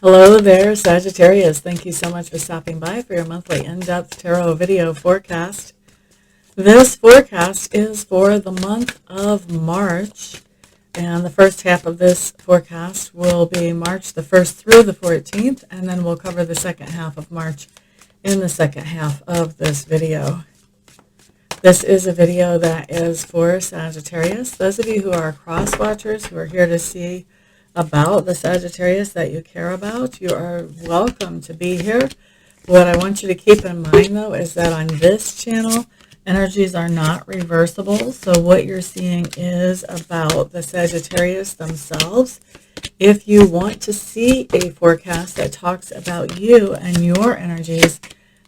Hello there, Sagittarius. Thank you so much for stopping by for your monthly in-depth tarot video forecast. This forecast is for the month of March, and the first half of this forecast will be March the 1st through the 14th, and then we'll cover the second half of March in the second half of this video. This is a video that is for Sagittarius. Those of you who are cross watchers, who are here to see about the Sagittarius that you care about, you are welcome to be here. What I want you to keep in mind, though, is that on this channel, energies are not reversible. So what you're seeing is about the Sagittarius themselves. If you want to see a forecast that talks about you and your energies,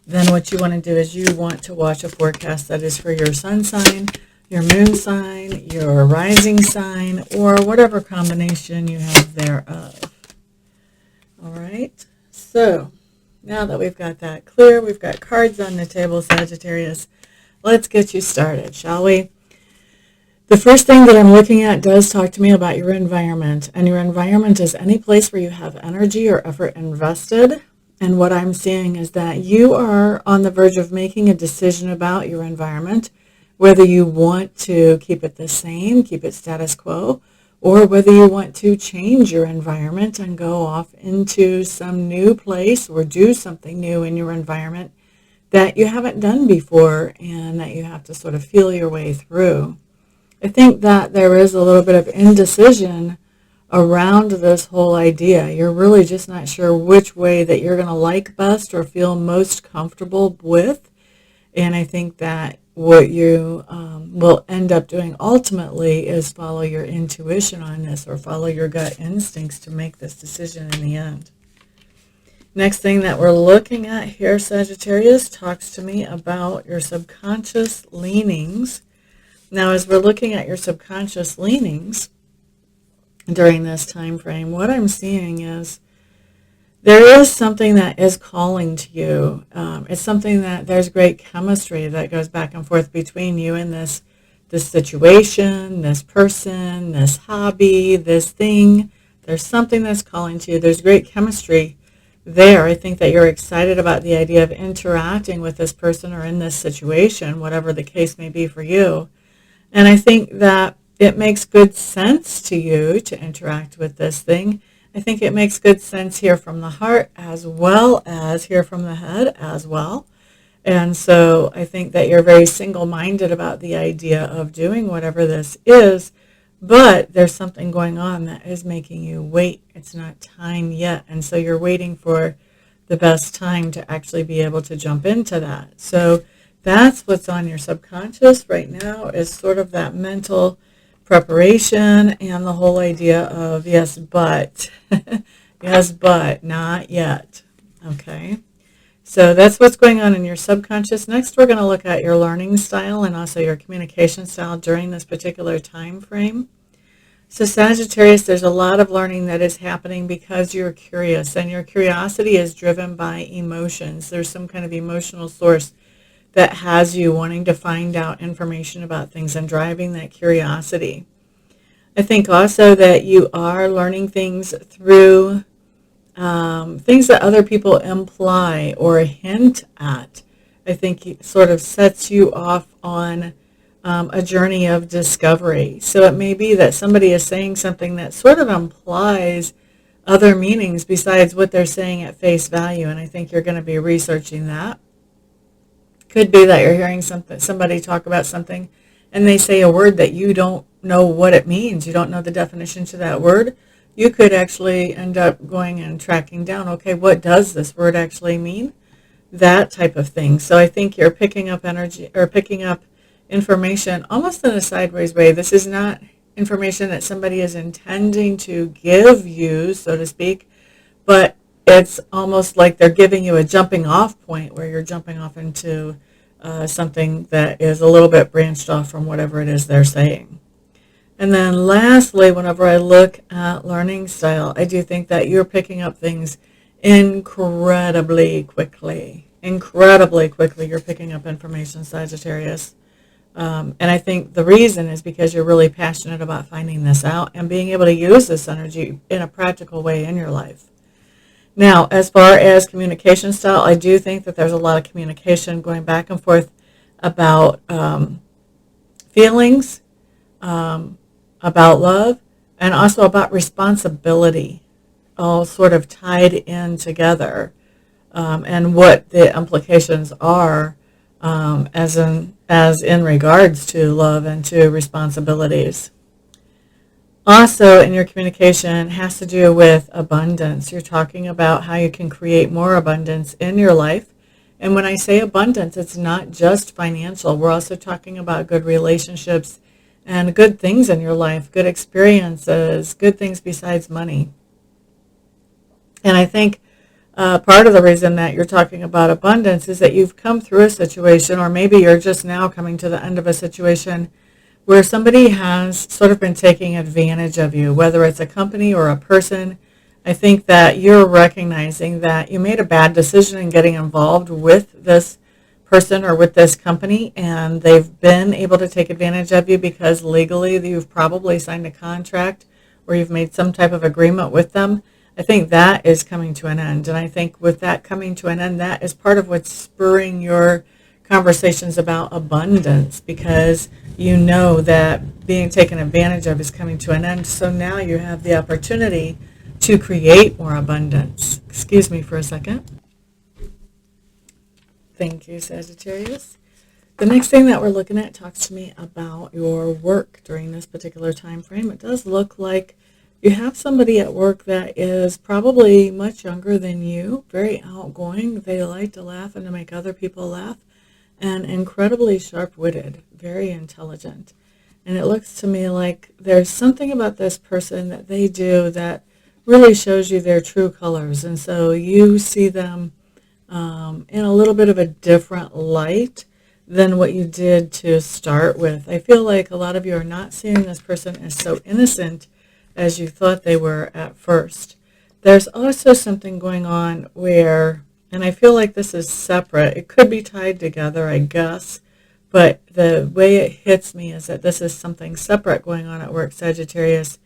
then what you want to do is you want to watch a forecast that is for your sun sign, your moon sign, your rising sign, or whatever combination you have thereof. All right, so now that we've got that clear, we've got cards on the table, Sagittarius. Let's get you started, shall we? The first thing that I'm looking at does talk to me about your environment, and your environment is any place where you have energy or effort invested. And what I'm seeing is that you are on the verge of making a decision about your environment, whether you want to keep it the same, keep it status quo, or whether you want to change your environment and go off into some new place or do something new in your environment that you haven't done before and that you have to sort of feel your way through. I think that there is a little bit of indecision around this whole idea. You're really just not sure which way that you're going to like best or feel most comfortable with. And I think that what you will end up doing ultimately is follow your intuition on this, or follow your gut instincts to make this decision in the end. Next thing that we're looking at here, Sagittarius, talks to me about your subconscious leanings. Now, as we're looking at your subconscious leanings during this time frame, what I'm seeing is there is something that is calling to you. It's something that there's great chemistry that goes back and forth between you and this situation, this person, this hobby, this thing. There's something that's calling to you. There's great chemistry there. I think that you're excited about the idea of interacting with this person or in this situation, whatever the case may be for you. And I think that it makes good sense to you to interact with this thing. I think it makes good sense here from the heart as well as here from the head as well. And so I think that you're very single-minded about the idea of doing whatever this is, but there's something going on that is making you wait. It's not time yet. And so you're waiting for the best time to actually be able to jump into that. So that's what's on your subconscious right now, is sort of that mental preparation and the whole idea of yes, but, yes, but, not yet. Okay, so that's what's going on in your subconscious. Next, we're going to look at your learning style and also your communication style during this particular time frame. So Sagittarius, there's a lot of learning that is happening because you're curious, and your curiosity is driven by emotions. There's some kind of emotional source that has you wanting to find out information about things and driving that curiosity. I think also that you are learning things through things that other people imply or hint at. I think it sort of sets you off on a journey of discovery. So it may be that somebody is saying something that sort of implies other meanings besides what they're saying at face value, and I think you're going to be researching that. Could be that you're hearing somebody talk about something and they say a word that you don't know what it means. You don't know the definition to that word. You could actually end up going and tracking down, okay, what does this word actually mean? That type of thing. So I think you're picking up energy or picking up information almost in a sideways way. This is not information that somebody is intending to give you, so to speak, but it's almost like they're giving you a jumping off point where you're jumping off into something that is a little bit branched off from whatever it is they're saying. And then lastly, whenever I look at learning style, I do think that you're picking up things incredibly quickly. Incredibly quickly you're picking up information, Sagittarius. And I think the reason is because you're really passionate about finding this out and being able to use this energy in a practical way in your life. Now, as far as communication style, I do think that there's a lot of communication going back and forth about feelings, um, about love, and also about responsibility, all sort of tied in together, and what the implications are, as in regards to love and to responsibilities. Also, in your communication has to do with abundance. You're talking about how you can create more abundance in your life. And when I say abundance, it's not just financial. We're also talking about good relationships and good things in your life, good experiences, good things besides money. And I think part of the reason that you're talking about abundance is that you've come through a situation, or maybe you're just now coming to the end of a situation where somebody has sort of been taking advantage of you, whether it's a company or a person. I think that you're recognizing that you made a bad decision in getting involved with this person or with this company, and they've been able to take advantage of you because legally you've probably signed a contract or you've made some type of agreement with them. I think that is coming to an end. And I think with that coming to an end, that is part of what's spurring your conversations about abundance, because you know that being taken advantage of is coming to an end. So now you have the opportunity to create more abundance. Excuse me for a second. Thank you, Sagittarius. The next thing that we're looking at talks to me about your work during this particular time frame. It does look like you have somebody at work that is probably much younger than you, very outgoing. They like to laugh and to make other people laugh, and incredibly sharp-witted, very intelligent. And it looks to me like there's something about this person that they do that really shows you their true colors. And so you see them in a little bit of a different light than what you did to start with. I feel like a lot of you are not seeing this person as so innocent as you thought they were at first. There's also something going on where, and I feel like this is separate. It could be tied together, I guess, but the way it hits me is that this is something separate going on at work, Sagittarius,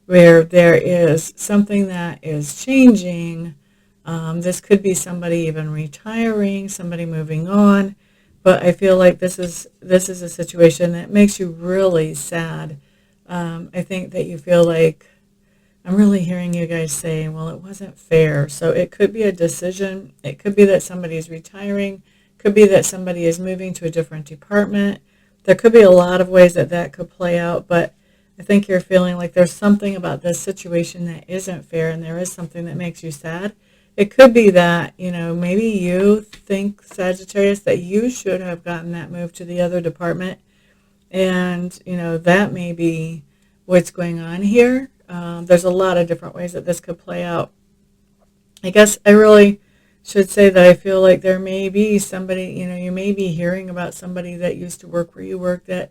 where there is something that is changing. This could be somebody even retiring, somebody moving on, but I feel like this is a situation that makes you really sad. I think that you feel like, I'm really hearing you guys saying, well, it wasn't fair. So it could be a decision. It could be that somebody is retiring. Could be that somebody is moving to a different department. There could be a lot of ways that that could play out, but I think you're feeling like there's something about this situation that isn't fair, and there is something that makes you sad. It could be that, maybe you think, Sagittarius, that you should have gotten that move to the other department. And, that may be what's going on here. There's a lot of different ways that this could play out. I guess I really should say that I feel like there may be somebody, you may be hearing about somebody that used to work where you work that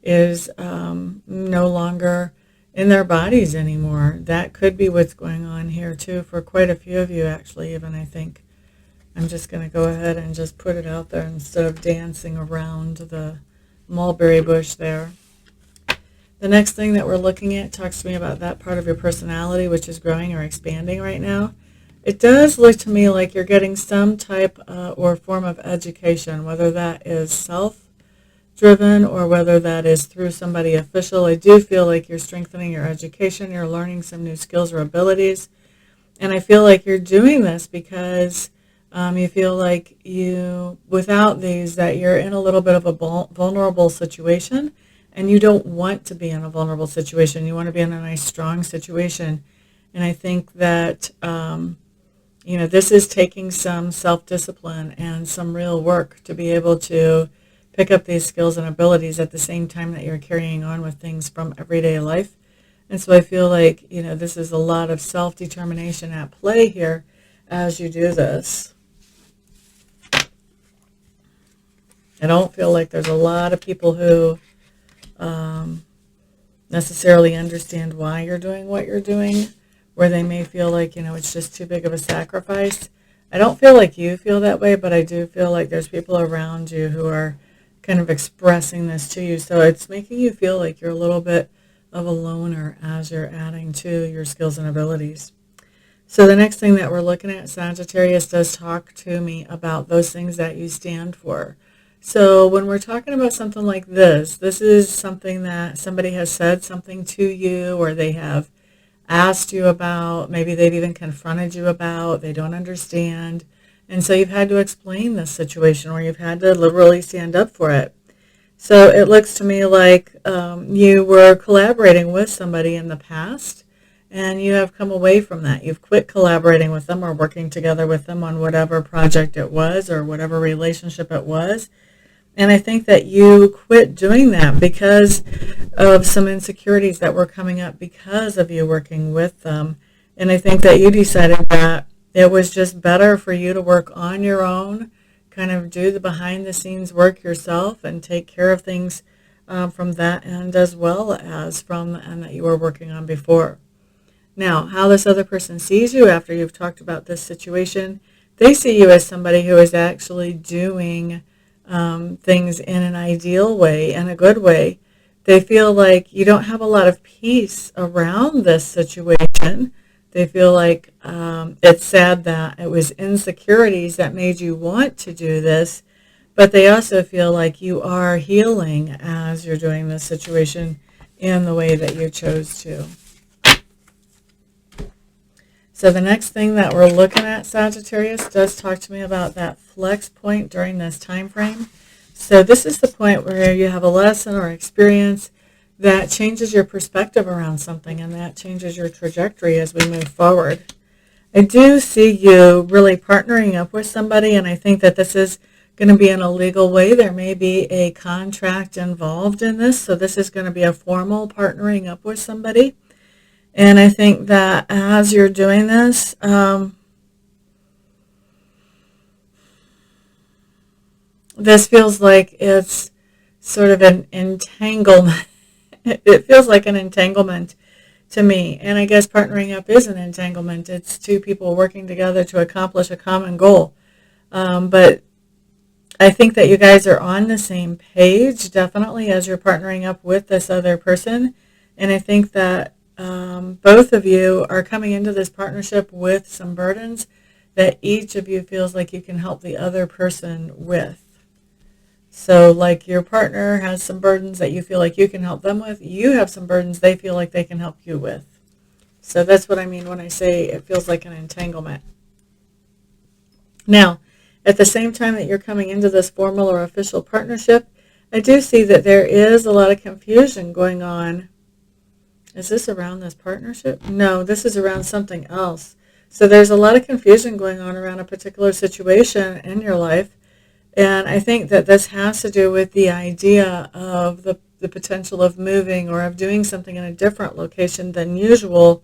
is no longer in their bodies anymore. That could be what's going on here too for quite a few of you, actually, even. I think I'm just going to go ahead and just put it out there instead of dancing around the mulberry bush there. The next thing that we're looking at talks to me about that part of your personality which is growing or expanding right now. It does look to me like you're getting some type or form of education, whether that is self-driven or whether that is through somebody official. I do feel like you're strengthening your education, you're learning some new skills or abilities, and I feel like you're doing this because you feel like without these, that you're in a little bit of a vulnerable situation, and you don't want to be in a vulnerable situation. You want to be in a nice, strong situation. And I think that, this is taking some self-discipline and some real work to be able to pick up these skills and abilities at the same time that you're carrying on with things from everyday life. And so I feel like, this is a lot of self-determination at play here as you do this. I don't feel like there's a lot of people who necessarily understand why you're doing what you're doing, where they may feel like, it's just too big of a sacrifice. I don't feel like you feel that way, but I do feel like there's people around you who are kind of expressing this to you. So it's making you feel like you're a little bit of a loner as you're adding to your skills and abilities. So the next thing that we're looking at, Sagittarius, does talk to me about those things that you stand for. So when we're talking about something like this is something that somebody has said something to you, or they have asked you about, maybe they've even confronted you about, they don't understand. And so you've had to explain this situation, or you've had to literally stand up for it. So it looks to me like you were collaborating with somebody in the past, and you have come away from that. You've quit collaborating with them or working together with them on whatever project it was or whatever relationship it was. And I think that you quit doing that because of some insecurities that were coming up because of you working with them. And I think that you decided that it was just better for you to work on your own, kind of do the behind the scenes work yourself and take care of things from that end, as well as from the end that you were working on before. Now, how this other person sees you after you've talked about this situation, they see you as somebody who is actually doing things in an ideal way, in a good way. They feel like you don't have a lot of peace around this situation. They feel like it's sad that it was insecurities that made you want to do this, but they also feel like you are healing as you're doing this situation in the way that you chose to. So the next thing that we're looking at, Sagittarius, does talk to me about that flex point during this time frame. So this is the point where you have a lesson or experience that changes your perspective around something, and that changes your trajectory as we move forward. I do see you really partnering up with somebody, and I think that this is going to be in a legal way. There may be a contract involved in this, so this is going to be a formal partnering up with somebody. And I think that as you're doing this, this feels like it's sort of an entanglement. It feels like an entanglement to me. And I guess partnering up is an entanglement. It's two people working together to accomplish a common goal. But I think that you guys are on the same page, definitely, as you're partnering up with this other person. And I think that both of you are coming into this partnership with some burdens that each of you feels like you can help the other person with. So like your partner has some burdens that you feel like you can help them with. You have some burdens they feel like they can help you with. So that's what I mean when I say it feels like an entanglement. Now, at the same time that you're coming into this formal or official partnership, I do see that there is a lot of confusion going on. Is this around this partnership? No, this is around something else. So there's a lot of confusion going on around a particular situation in your life. And I think that this has to do with the idea of the potential of moving or of doing something in a different location than usual.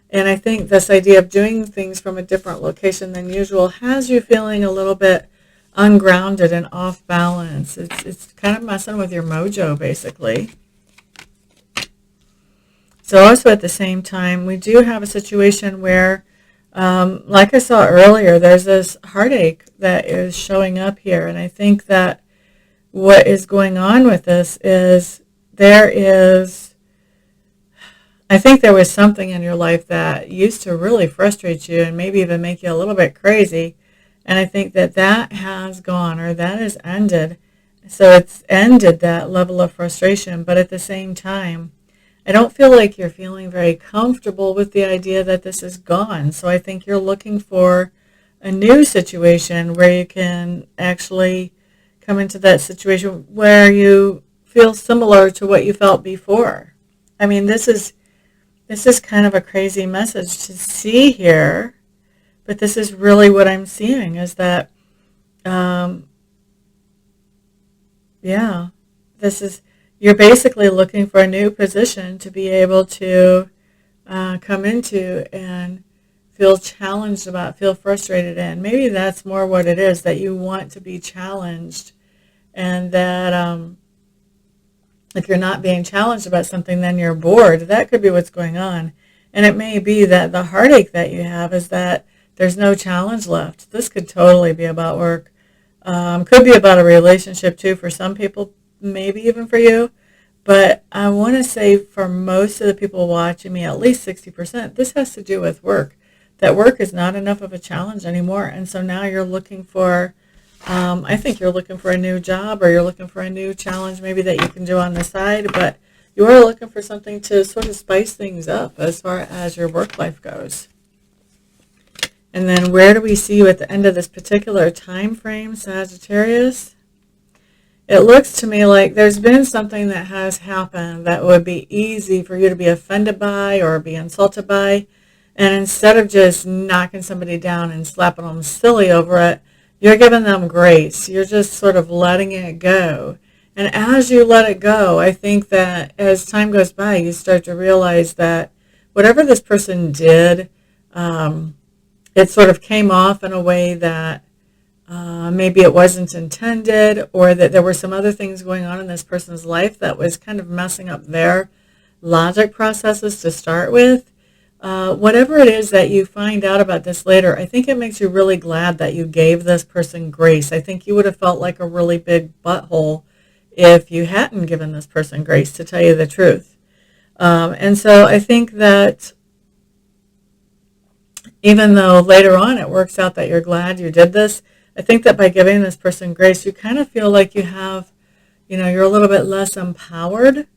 And I think this idea of doing things from a different location than usual has you feeling a little bit ungrounded and off balance. It's kind of messing with your mojo, basically. So also at the same time, we do have a situation where, like I saw earlier, there's this heartache that is showing up here. And I think that what is going on with this is I think there was something in your life that used to really frustrate you and maybe even make you a little bit crazy. And I think that that has gone, or that has ended. So it's ended that level of frustration. But at the same time, I don't feel like you're feeling very comfortable with the idea that this is gone. So I think you're looking for a new situation where you can actually come into that situation where you feel similar to what you felt before. I mean, this is kind of a crazy message to see here, but this is really what I'm seeing is that, you're basically looking for a new position to be able to come into and feel challenged about, feel frustrated in. Maybe that's more what it is, that you want to be challenged, and that if you're not being challenged about something, then you're bored. That could be what's going on. And it may be that the heartache that you have is that there's no challenge left. This could totally be about work. Could be about a relationship too for some people, maybe even for you. But I want to say for most of the people watching me, at least 60%, this has to do with work. that work is not enough of a challenge anymore. And so now you're looking for, I think you're looking for a new job, or you're looking for a new challenge maybe that you can do on the side, but you are looking for something to sort of spice things up as far as your work life goes. And then where do we see you at the end of this particular time frame, Sagittarius? It looks to me like there's been something that has happened that would be easy for you to be offended by or be insulted by. And instead of just knocking somebody down and slapping them silly over it, you're giving them grace. You're just sort of letting it go. And as you let it go, I think that as time goes by, you start to realize that whatever this person did, it sort of came off in a way that maybe it wasn't intended, or that there were some other things going on in this person's life that was kind of messing up their logic processes to start with. Whatever it is that you find out about this later, I think it makes you really glad that you gave this person grace. I think you would have felt like a really big butthole if you hadn't given this person grace, to tell you the truth. And so I think that even though later on it works out that you're glad you did this, I think that by giving this person grace, you kind of feel like you have, you're a little bit less empowered.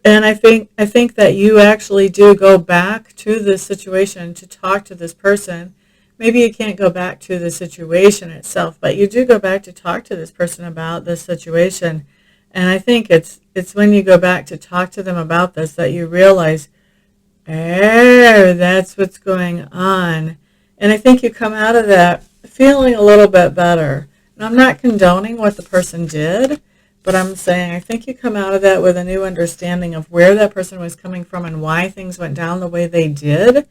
And I think that you actually do go back to this situation to talk to this person. Maybe you can't go back to the situation itself, but you do go back to talk to this person about this situation. And I think it's when you go back to talk to them about this that you realize, oh, that's what's going on. And I think you come out of that feeling a little bit better. And I'm not condoning what the person did, but I'm saying I think you come out of that with a new understanding of where that person was coming from and why things went down the way they did.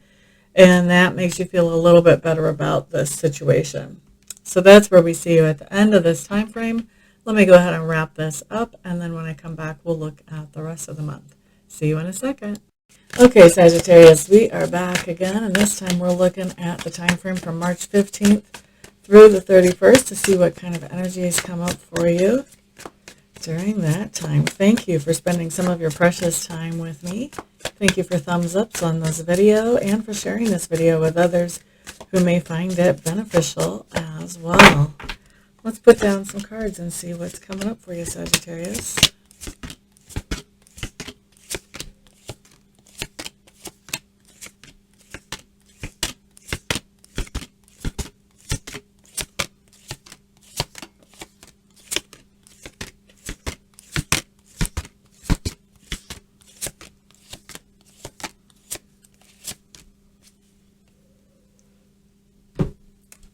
And that makes you feel a little bit better about this situation. So that's where we see you at the end of this time frame. Let me go ahead and wrap this up, and then when I come back, we'll look at the rest of the month. See you in a second. Okay, Sagittarius, we are back again, and this time we're looking at the time frame from March 15th through the 31st to see what kind of energies come up for you during that time. Thank you for spending some of your precious time with me. Thank you for thumbs ups on this video and for sharing this video with others who may find it beneficial as well. Let's put down some cards and see what's coming up for you, Sagittarius.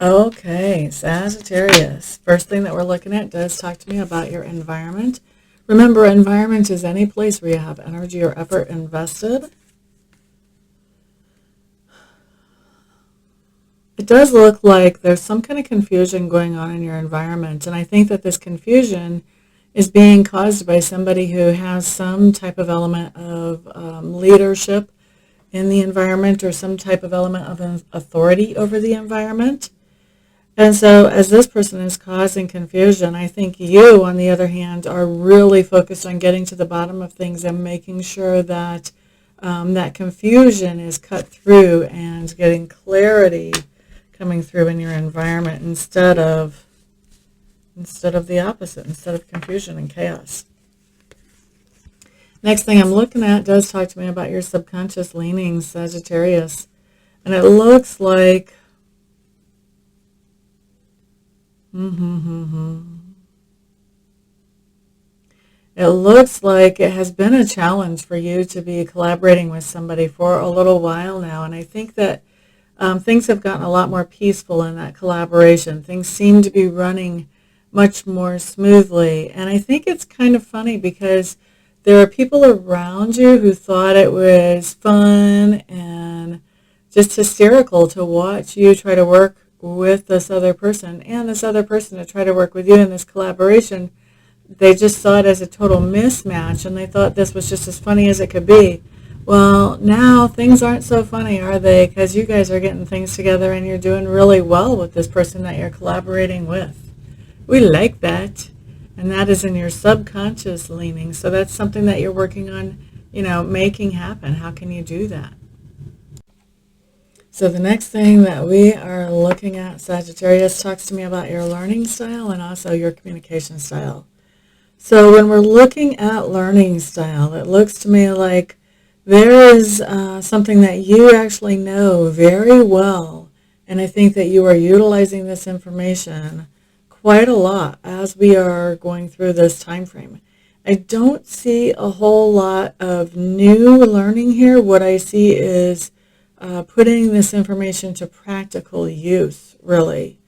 Okay, Sagittarius. First thing that we're looking at does talk to me about your environment. Remember, environment is any place where you have energy or effort invested. It does look like there's some kind of confusion going on in your environment, and I think that this confusion is being caused by somebody who has some type of element of leadership in the environment, or some type of element of authority over the environment. And so as this person is causing confusion, I think you, on the other hand, are really focused on getting to the bottom of things and making sure that that confusion is cut through and getting clarity coming through in your environment instead of the opposite, instead of confusion and chaos. Next thing I'm looking at does talk to me about your subconscious leanings, Sagittarius. And it looks like it looks like it has been a challenge for you to be collaborating with somebody for a little while now. And I think that things have gotten a lot more peaceful in that collaboration. Things seem to be running much more smoothly. And I think it's kind of funny because there are people around you who thought it was fun and just hysterical to watch you try to work with this other person, and this other person to try to work with you in this collaboration. They just saw it as a total mismatch, and they thought this was just as funny as it could be. Well, now things aren't so funny, are they? Because you guys are getting things together, and you're doing really well with this person that you're collaborating with. We like that. And that is in your subconscious leaning. So that's something that you're working on, making happen. How can you do that? So the next thing that we are looking at, Sagittarius, talks to me about your learning style and also your communication style. So when we're looking at learning style, it looks to me like there is something that you actually know very well, and I think that you are utilizing this information quite a lot as we are going through this time frame. I don't see a whole lot of new learning here. What I see is putting this information to practical use, really.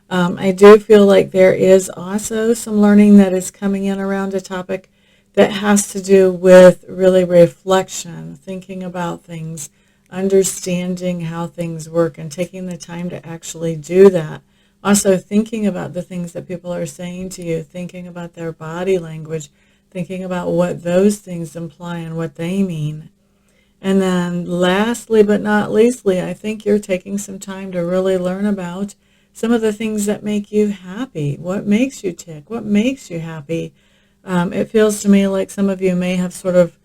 I do feel like there is also some learning that is coming in around a topic that has to do with really reflection, thinking about things, understanding how things work, and taking the time to actually do that. Also thinking about the things that people are saying to you, thinking about their body language, thinking about what those things imply and what they mean. And then lastly but not leastly, I think you're taking some time to really learn about some of the things that make you happy. What makes you tick? What makes you happy? It feels to me like some of you may have sort of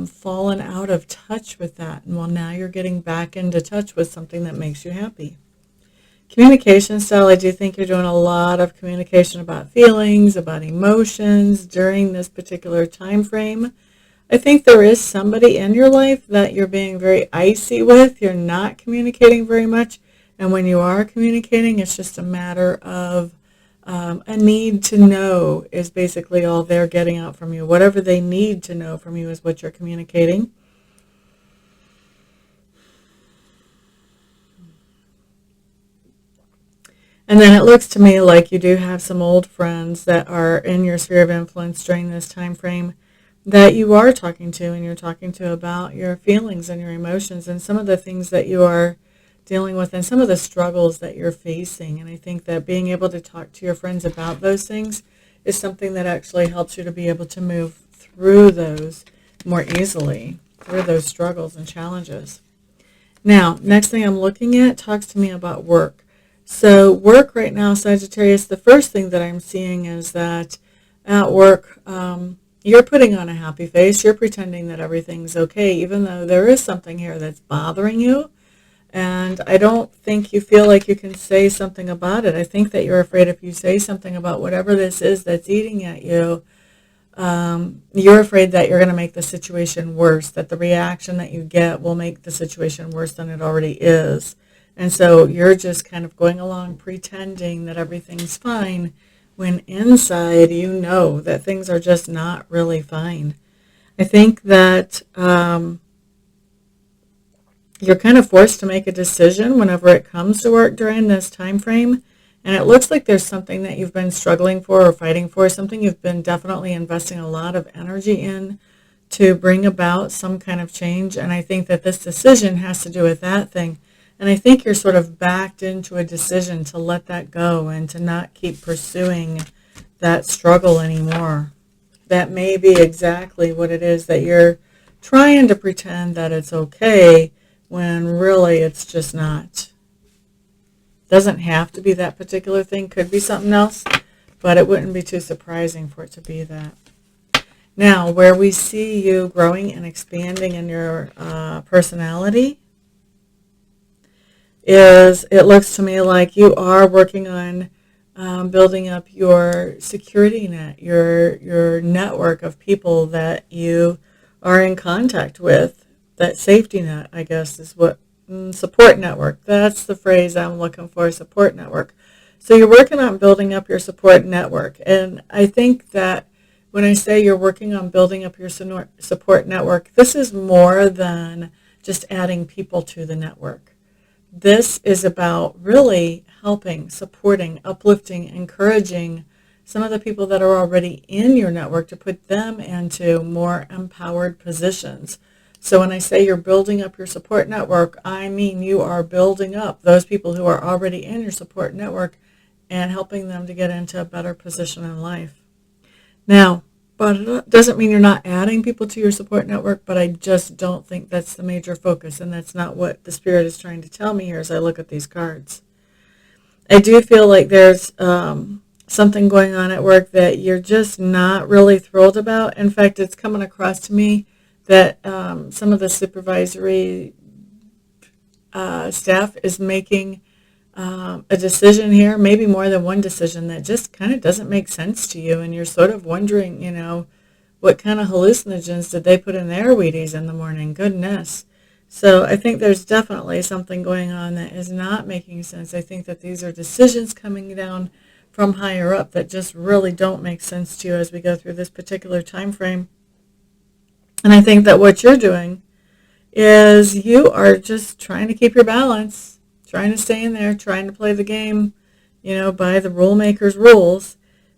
fallen out of touch with that. And well, now you're getting back into touch with something that makes you happy. Communication style, I do think you're doing a lot of communication about feelings, about emotions during this particular time frame. I think there is somebody in your life that you're being very icy with. You're not communicating very much. And when you are communicating, it's just a matter of a need to know is basically all they're getting out from you. Whatever they need to know from you is what you're communicating. And then it looks to me like you do have some old friends that are in your sphere of influence during this time frame that you are talking to, and you're talking to about your feelings and your emotions and some of the things that you are dealing with and some of the struggles that you're facing. And I think that being able to talk to your friends about those things is something that actually helps you to be able to move through those more easily, through those struggles and challenges. Now, next thing I'm looking at talks to me about work. So work right now, Sagittarius, the first thing that I'm seeing is that at work, you're putting on a happy face. You're pretending that everything's okay, even though there is something here that's bothering you. And I don't think you feel like you can say something about it. I think that you're afraid if you say something about whatever this is that's eating at you, you're afraid that you're going to make the situation worse, that the reaction that you get will make the situation worse than it already is. And so you're just kind of going along pretending that everything's fine when inside you know that things are just not really fine. I think that you're kind of forced to make a decision whenever it comes to work during this time frame. And it looks like there's something that you've been struggling for or fighting for, something you've been definitely investing a lot of energy in to bring about some kind of change. And I think that this decision has to do with that thing. And I think you're sort of backed into a decision to let that go and to not keep pursuing that struggle anymore. That may be exactly what it is, that you're trying to pretend that it's okay when really it's just not. Doesn't have to be that particular thing. Could be something else, but it wouldn't be too surprising for it to be that. Now, where we see you growing and expanding in your personality is, it looks to me like you are working on building up your security net, your network of people that you are in contact with. That safety net, I guess, is what, support network. That's the phrase I'm looking for, support network. So you're working on building up your support network. And I think that when I say you're working on building up your support network, this is more than just adding people to the network. This is about really helping, supporting, uplifting, encouraging some of the people that are already in your network to put them into more empowered positions. So when I say you're building up your support network, I mean you are building up those people who are already in your support network and helping them to get into a better position in life. Now, but it doesn't mean you're not adding people to your support network, but I just don't think that's the major focus, and that's not what the Spirit is trying to tell me here as I look at these cards. I do feel like there's something going on at work that you're just not really thrilled about. In fact, it's coming across to me that some of the supervisory staff is making a decision here, maybe more than one decision that just kind of doesn't make sense to you, and you're sort of wondering, what kind of hallucinogens did they put in their Wheaties in the morning? Goodness. So I think there's definitely something going on that is not making sense. I think that these are decisions coming down from higher up that just really don't make sense to you as we go through this particular time frame. And I think that what you're doing is you are just trying to keep your balance, trying to stay in there, trying to play the game, by the rule maker's rules,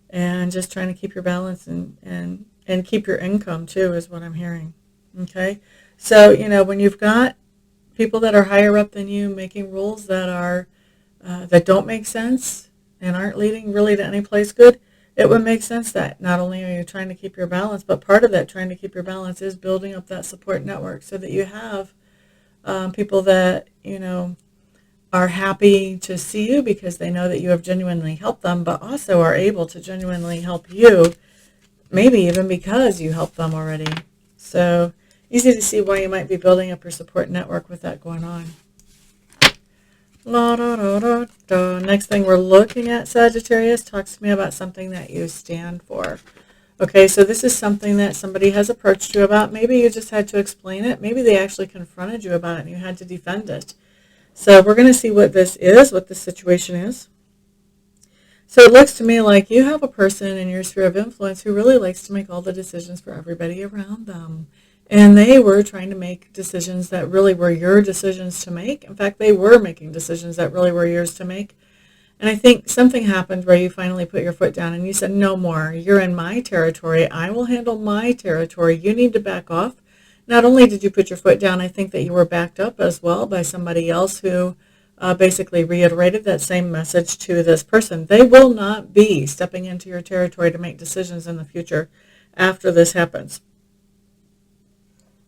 and just trying to keep your balance and keep your income too, is what I'm hearing. Okay? So, when you've got people that are higher up than you making rules that don't make sense and aren't leading really to any place good, it would make sense that not only are you trying to keep your balance, but part of that trying to keep your balance is building up that support network so that you have people that, are happy to see you because they know that you have genuinely helped them, but also are able to genuinely help you, maybe even because you helped them already. So easy to see why you might be building up your support network with that going on. La, da, da, da, da. Next thing we're looking at, Sagittarius, talks to me about something that you stand for. Okay, so this is something that somebody has approached you about. Maybe you just had to explain it. Maybe they actually confronted you about it and you had to defend it. So we're going to see what this is, what the situation is. So it looks to me like you have a person in your sphere of influence who really likes to make all the decisions for everybody around them. And they were trying to make decisions that really were your decisions to make. In fact, they were making decisions that really were yours to make. And I think something happened where you finally put your foot down and you said, no more. You're in my territory. I will handle my territory. You need to back off. Not only did you put your foot down, I think that you were backed up as well by somebody else who basically reiterated that same message to this person. They will not be stepping into your territory to make decisions in the future after this happens.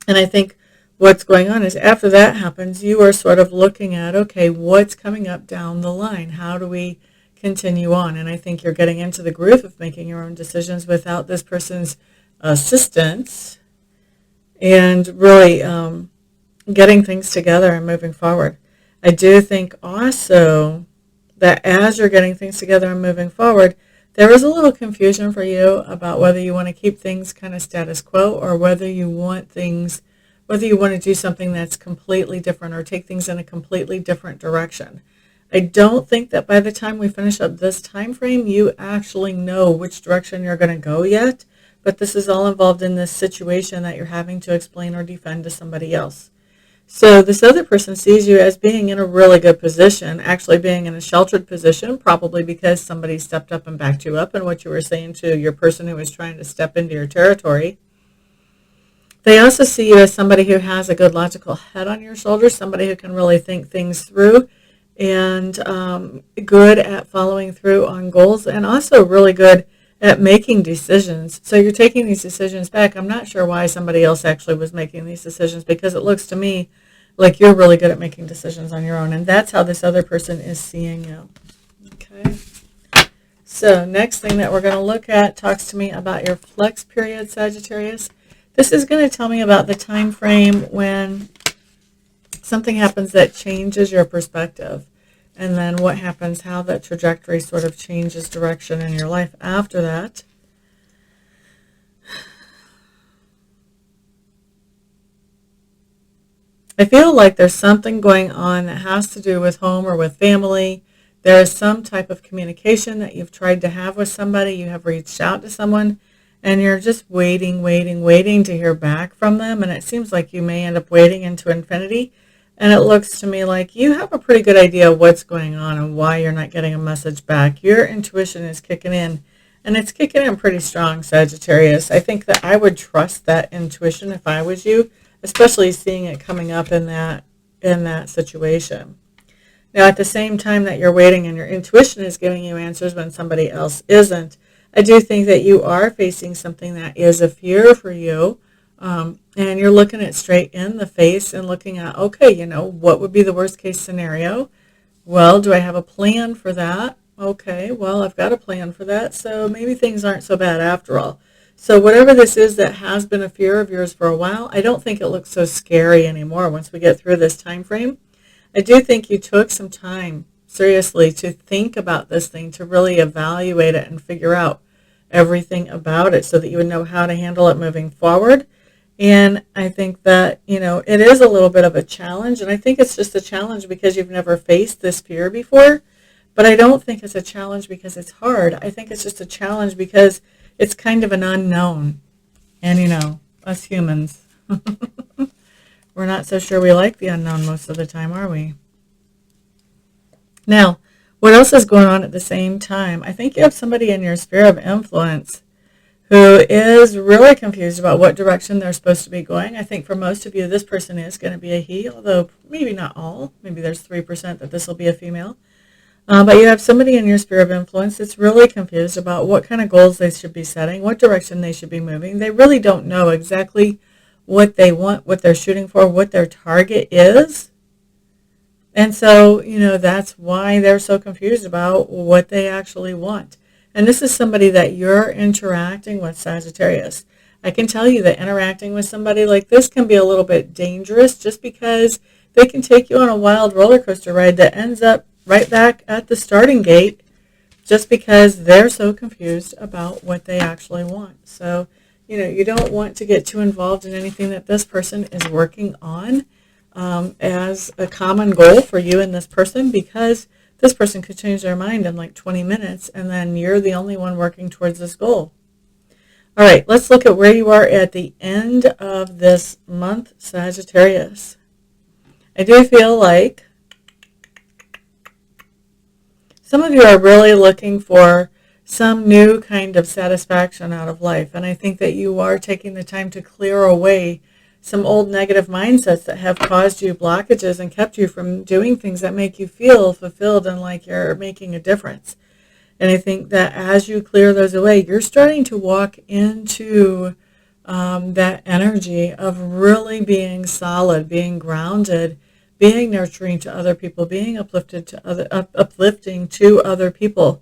And I think what's going on is after that happens, you are sort of looking at, okay, what's coming up down the line? How do we continue on? And I think you're getting into the groove of making your own decisions without this person's assistance and really getting things together and moving forward. I do think also that as you're getting things together and moving forward, there is a little confusion for you about whether you want to keep things kind of status quo or whether you want to do something that's completely different or take things in a completely different direction. I don't think that by the time we finish up this time frame, you actually know which direction you're going to go yet, but this is all involved in this situation that you're having to explain or defend to somebody else. So this other person sees you as being in a really good position, actually being in a sheltered position, probably because somebody stepped up and backed you up in what you were saying to your person who was trying to step into your territory. They also see you as somebody who has a good logical head on your shoulders, somebody who can really think things through and good at following through on goals and also really good at making decisions. So you're taking these decisions back. I'm not sure why somebody else actually was making these decisions because it looks to me like you're really good at making decisions on your own. And that's how this other person is seeing you. Okay. So next thing that we're going to look at talks to me about your flex period, Sagittarius. This is going to tell me about the time frame when something happens that changes your perspective. And then what happens, how that trajectory sort of changes direction in your life after that. I feel like there's something going on that has to do with home or with family. There is some type of communication that you've tried to have with somebody. You have reached out to someone and you're just waiting to hear back from them. And it seems like you may end up waiting into infinity. And it looks to me like you have a pretty good idea of what's going on and why you're not getting a message back. Your intuition is kicking in, and it's kicking in pretty strong, Sagittarius. I think that I would trust that intuition if I was you, especially seeing it coming up in that situation. Now, at the same time that you're waiting and your intuition is giving you answers when somebody else isn't, I do think that you are facing something that is a fear for you. And you're looking it straight in the face and looking at, okay, what would be the worst case scenario? Well, do I have a plan for that? Okay, well, I've got a plan for that. So maybe things aren't so bad after all. So whatever this is that has been a fear of yours for a while, I don't think it looks so scary anymore once we get through this time frame. I do think you took some time, seriously, to think about this thing, to really evaluate it and figure out everything about it so that you would know how to handle it moving forward. And I think that, it is a little bit of a challenge. And I think it's just a challenge because you've never faced this fear before. But I don't think it's a challenge because it's hard. I think it's just a challenge because it's kind of an unknown. And, us humans, we're not so sure we like the unknown most of the time, are we? Now, what else is going on at the same time? I think you have somebody in your sphere of influence who is really confused about what direction they're supposed to be going. I think for most of you, this person is going to be a he, although maybe not all. Maybe there's 3% that this will be a female. But you have somebody in your sphere of influence that's really confused about what kind of goals they should be setting, what direction they should be moving. They really don't know exactly what they want, what they're shooting for, what their target is. And so, that's why they're so confused about what they actually want. And this is somebody that you're interacting with, Sagittarius. I can tell you that interacting with somebody like this can be a little bit dangerous just because they can take you on a wild roller coaster ride that ends up right back at the starting gate just because they're so confused about what they actually want. So, you don't want to get too involved in anything that this person is working on as a common goal for you and this person, because this person could change their mind in like 20 minutes and then you're the only one working towards this goal. All right, let's look at where you are at the end of this month, Sagittarius. I do feel like some of you are really looking for some new kind of satisfaction out of life. And I think that you are taking the time to clear away some old negative mindsets that have caused you blockages and kept you from doing things that make you feel fulfilled and like you're making a difference. And I think that as you clear those away, you're starting to walk into that energy of really being solid, being grounded, being nurturing to other people, being uplifting to other people.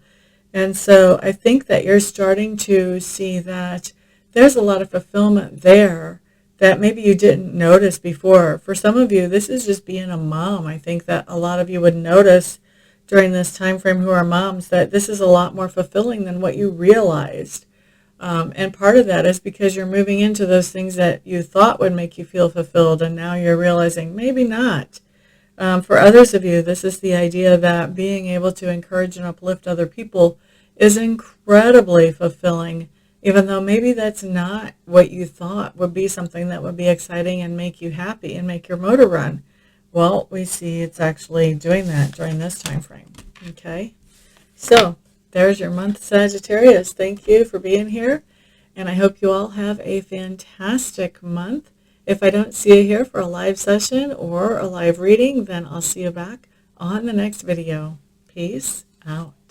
And so I think that you're starting to see that there's a lot of fulfillment there that maybe you didn't notice before. For some of you, this is just being a mom. I think that a lot of you would notice during this time frame who are moms that this is a lot more fulfilling than what you realized. And part of that is because you're moving into those things that you thought would make you feel fulfilled, and now you're realizing maybe not. For others of you, this is the idea that being able to encourage and uplift other people is incredibly fulfilling, even though maybe that's not what you thought would be something that would be exciting and make you happy and make your motor run. Well, we see it's actually doing that during this time frame. Okay, so there's your month, Sagittarius. Thank you for being here, and I hope you all have a fantastic month. If I don't see you here for a live session or a live reading, then I'll see you back on the next video. Peace out.